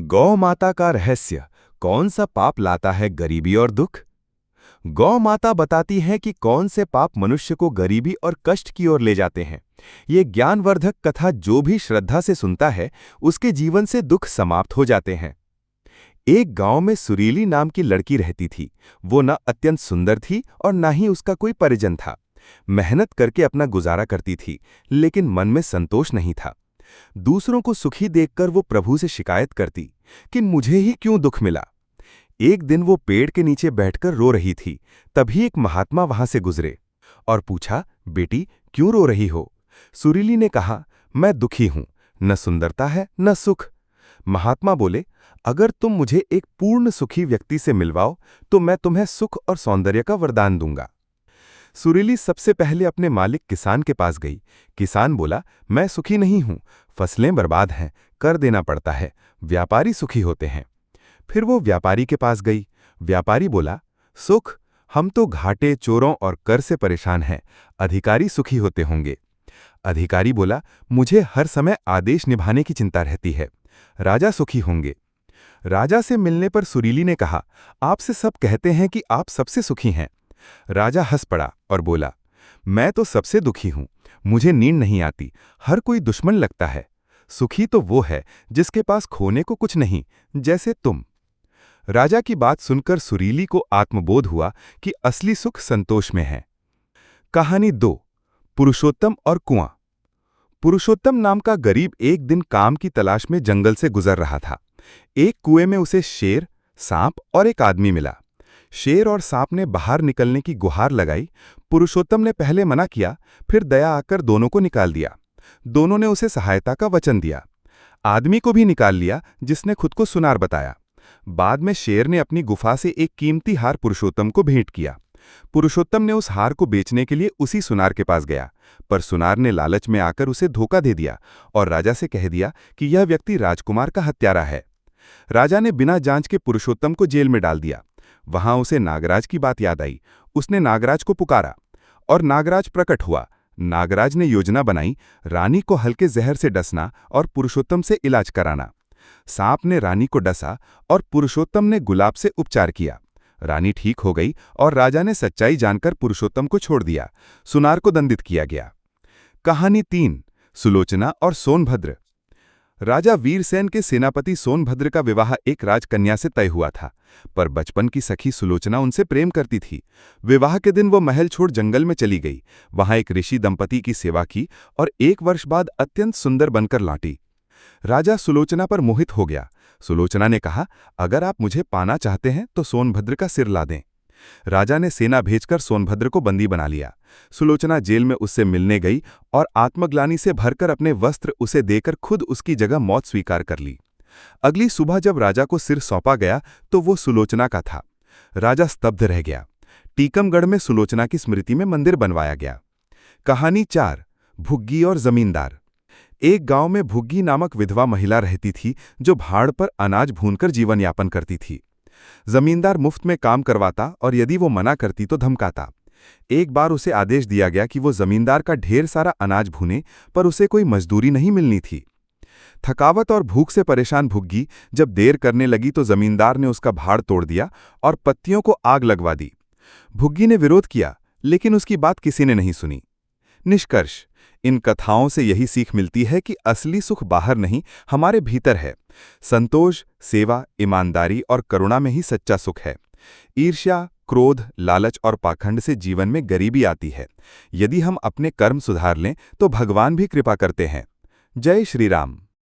गौ माता का रहस्य, कौन सा पाप लाता है गरीबी और दुख? गौ माता बताती हैं कि कौन से पाप मनुष्य को गरीबी और कष्ट की ओर ले जाते हैं। ये ज्ञानवर्धक कथा जो भी श्रद्धा से सुनता है, उसके जीवन से दुख समाप्त हो जाते हैं। एक गांव में सुरीली नाम की लड़की रहती थी। वो न अत्यंत सुंदर थी और न ही उसका कोई परिजन था। मेहनत करके अपना गुजारा करती थी, लेकिन मन में संतोष नहीं था। दूसरों को सुखी देखकर वो प्रभु से शिकायत करती कि मुझे ही क्यों दुख मिला। एक दिन वो पेड़ के नीचे बैठकर रो रही थी। तभी एक महात्मा वहां से गुजरे और पूछा, बेटी क्यों रो रही हो? सुरीली ने कहा, मैं दुखी हूं, न सुंदरता है न सुख। महात्मा बोले, अगर तुम मुझे एक पूर्ण सुखी व्यक्ति से मिलवाओ तो मैं तुम्हें सुख और सौंदर्य का वरदान दूंगा। सुरीली सबसे पहले अपने मालिक किसान के पास गई। किसान बोला, मैं सुखी नहीं हूं, फसलें बर्बाद हैं, कर देना पड़ता है, व्यापारी सुखी होते हैं। फिर वो व्यापारी के पास गई। व्यापारी बोला, सुख, हम तो घाटे, चोरों और कर से परेशान हैं, अधिकारी सुखी होते होंगे। अधिकारी बोला, मुझे हर समय आदेश निभाने की चिंता रहती है, राजा सुखी होंगे। राजा से मिलने पर सुरीली ने कहा, आपसे सब कहते हैं कि आप सबसे सुखी हैं। राजा हंस पड़ा और बोला, मैं तो सबसे दुखी हूं, मुझे नींद नहीं आती, हर कोई दुश्मन लगता है। सुखी तो वो है जिसके पास खोने को कुछ नहीं, जैसे तुम। राजा की बात सुनकर सुरीली को आत्मबोध हुआ कि असली सुख संतोष में है। कहानी 2, पुरुषोत्तम और कुआं। पुरुषोत्तम नाम का गरीब एक दिन काम की तलाश में जंगल से गुजर रहा था। एक कुएं में उसे शेर, सांप और एक आदमी मिला। शेर और सांप ने बाहर निकलने की गुहार लगाई। पुरुषोत्तम ने पहले मना किया, फिर दया आकर दोनों को निकाल दिया। दोनों ने उसे सहायता का वचन दिया। आदमी को भी निकाल लिया, जिसने खुद को सुनार बताया। बाद में शेर ने अपनी गुफा से एक कीमती हार पुरुषोत्तम को भेंट किया। पुरुषोत्तम ने उस हार को बेचने के लिए उसी सुनार के पास गया, पर सुनार ने लालच में आकर उसे धोखा दे दिया और राजा से कह दिया कि यह व्यक्ति राजकुमार का हत्यारा है। राजा ने बिना जांच के पुरुषोत्तम को जेल में डाल दिया। वहां उसे नागराज की बात याद आई। उसने नागराज को पुकारा और नागराज प्रकट हुआ। नागराज ने योजना बनाई, रानी को हल्के जहर से डसना और पुरुषोत्तम से इलाज कराना। सांप ने रानी को डसा और पुरुषोत्तम ने गुलाब से उपचार किया। रानी ठीक हो गई और राजा ने सच्चाई जानकर पुरुषोत्तम को छोड़ दिया। सुनार को दंडित किया गया। कहानी 3, सुलोचना और सोनभद्र। राजा वीरसेन के सेनापति सोनभद्र का विवाह एक राजकन्या से तय हुआ था, पर बचपन की सखी सुलोचना उनसे प्रेम करती थी। विवाह के दिन वो महल छोड़ जंगल में चली गई। वहां एक ऋषि दंपति की सेवा की और 1 वर्ष बाद अत्यंत सुंदर बनकर लौटी। राजा सुलोचना पर मोहित हो गया। सुलोचना ने कहा, अगर आप मुझे पाना चाहते हैं तो सोनभद्र का सिर ला दें। राजा ने सेना भेजकर सोनभद्र को बंदी बना लिया। सुलोचना जेल में उससे मिलने गई और आत्मग्लानि से भरकर अपने वस्त्र उसे देकर खुद उसकी जगह मौत स्वीकार कर ली। अगली सुबह जब राजा को सिर सौंपा गया तो वो सुलोचना का था। राजा स्तब्ध रह गया। टीकमगढ़ में सुलोचना की स्मृति में मंदिर बनवाया गया। कहानी 4, भुग्गी और जमींदार। एक गांव में भुग्गी नामक विधवा महिला रहती थी, जो भाड़ पर अनाज भूनकर जीवन यापन करती थी। जमींदार मुफ्त में काम करवाता और यदि वो मना करती तो धमकाता। एक बार उसे आदेश दिया गया कि वो जमींदार का ढेर सारा अनाज भूने, पर उसे कोई मजदूरी नहीं मिलनी थी। थकावट और भूख से परेशान भुग्गी जब देर करने लगी तो जमींदार ने उसका भाड़ तोड़ दिया और पत्तियों को आग लगवा दी। भुग्गी ने विरोध किया, लेकिन उसकी बात किसी ने नहीं सुनी। निष्कर्ष, इन कथाओं से यही सीख मिलती है कि असली सुख बाहर नहीं, हमारे भीतर है। संतोष, सेवा, ईमानदारी और करुणा में ही सच्चा सुख है। ईर्ष्या, क्रोध, लालच और पाखंड से जीवन में गरीबी आती है। यदि हम अपने कर्म सुधार लें तो भगवान भी कृपा करते हैं। जय श्री राम।